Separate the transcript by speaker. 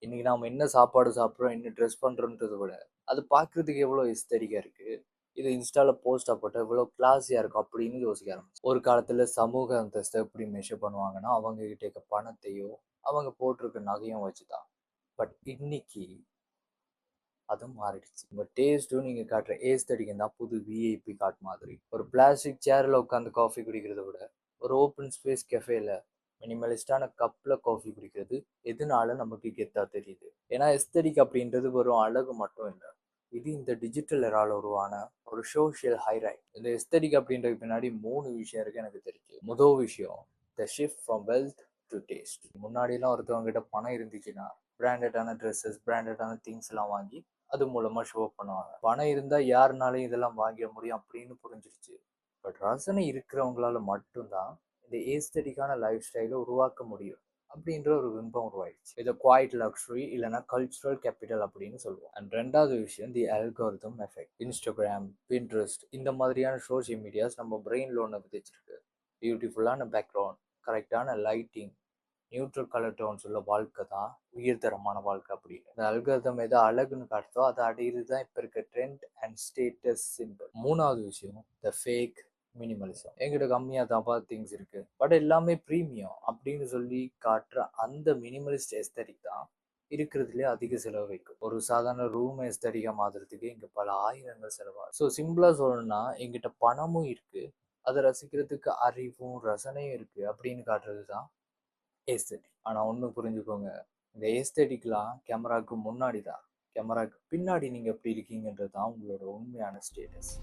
Speaker 1: இன்னைக்கு நாம என்ன சாப்பாடு சாப்பிடுறோம், என்ன ட்ரெஸ் பண்றோம்ன்றத விட, அது பார்க்கறதுக்கு எவ்வளோ எஸ்தெட்டிக்கா இருக்கு. இது இன்ஸ்டால போஸ்ட்டா போட்டா எவ்வளோ கிளாஸியா இருக்கும் அப்படின்னு யோசிக்க ஆரம்பிச்சேன். ஒரு காலத்துல சமூக அந்தஸ்த எப்படி மெஷர் பண்ணுவாங்கன்னா, அவங்க கிட்ட இருக்க பணத்தையோ, அவங்க போட்டிருக்க நகையும் வச்சு தான். பட் இன்னைக்கு அதுவும் மாறிடுச்சு. உங்க டேஸ்ட்டும் நீங்க காட்டுற ஏஸ்தெடிக்கும் தான் புது விஐபி கார்ட் மாதிரி. ஒரு பிளாஸ்டிக் சேர்ல உட்காந்து காஃபி குடிக்கிறத விட, ஒரு ஓப்பன் ஸ்பேஸ் கெஃபேல மினிமலிஸ்டான கப்ல காஃபி குடிக்கிறது எதனால நமக்கு கெத்தா தெரியுது. ஏன்னா எஸ்தெடிக் அப்படின்றது வெறும் அழகு மட்டும் இல்ல. இது இந்த டிஜிட்டல் எரால உருவான ஒரு சோஷியல் ஹைரைட். இந்த எஸ்தெடிக் அப்படின்றதுக்கு பின்னாடி 3 விஷயம் இருக்கு எனக்கு தெரிஞ்சு. முதல் விஷயம், த shift from wealth to taste. முன்னாடிலாம் ஒருத்தவங்க கிட்ட பணம் இருந்துச்சுன்னா பிராண்டடான ட்ரெஸ்ஸஸ், பிராண்டடான திங்ஸ் எல்லாம் வாங்கி அது மூலமா ஷோ பண்ணுவாங்க. பணம் இருந்தா யாருனாலையும் இதெல்லாம் வாங்கிட முடியும் அப்படின்னு புரிஞ்சிருச்சு. பட் ரசனை இருக்கிறவங்களால மட்டும்தான் இந்த ஏஸ்தட்டிக்கான லைஃப் ஸ்டைலை உருவாக்க முடியும் அப்படின்ற ஒரு பிம்பம் உருவாயிடுச்சு. இதை குவாய்ட் லக்ஸுரி இல்லைன்னா கல்ச்சுரல் கேபிட்டல் அப்படின்னு சொல்லுவோம். அண்ட் ரெண்டாவது விஷயம், தி அல்காரிதம் எஃபெக்ட். இன்ஸ்டாகிராம், பின்ட்ரெஸ்ட் இந்த மாதிரியான சோஷியல் மீடியாஸ் நம்ம பிரெயின்ல ஒன்று விதைச்சிருக்கு. பியூட்டிஃபுல்லான பேக்ரவுண்ட், கரெக்டான லைட்டிங், நியூட்ரல் கலர் டோன்ஸ் உள்ள வாழ்க்கை தான் உயர்தரமான வாழ்க்கை அப்படின்னு. இந்த அல்காரிதம் எதை அழகுன்னு காட்டுதோ அதை அடையிறது தான் இப்போ இருக்க ட்ரெண்ட் அண்ட் ஸ்டேட்டஸ் சிம்பிள். மூணாவது விஷயம், த ஃபேக் மினிமலிசம். எங்கிட்ட கம்மியாக தான்ப்பா திங்ஸ் இருக்கு பட் எல்லாமே ப்ரீமியம் அப்படின்னு சொல்லி காட்டுற அந்த மினிமலிஸ்ட் எஸ்தட்டிக் தான் இருக்கிறதுலே அதிக செலவு வைக்கும். ஒரு சாதாரண ரூம் எஸ்தட்டிக்கா மாத்துறதுக்கு இங்க பல ஆயிரங்கள் செலவாகும். ஸோ சிம்பிளா சொல்லணும்னா எங்கிட்ட பணமும் இருக்கு, அதை ரசிக்கிறதுக்கு அறிவும் ரசனையும் இருக்கு அப்படின்னு காட்டுறது தான் ஏஸ்தெட்டிக். ஆனா ஒண்ணு புரிஞ்சுக்கோங்க, இந்த ஏஸ்தெட்டிக்லாம் கேமராவுக்கு முன்னாடி தான். கேமராக்கு பின்னாடி நீங்க எப்படி இருக்கீங்கன்றது தான் உங்களோட உண்மையான ஸ்டேட்டஸ்.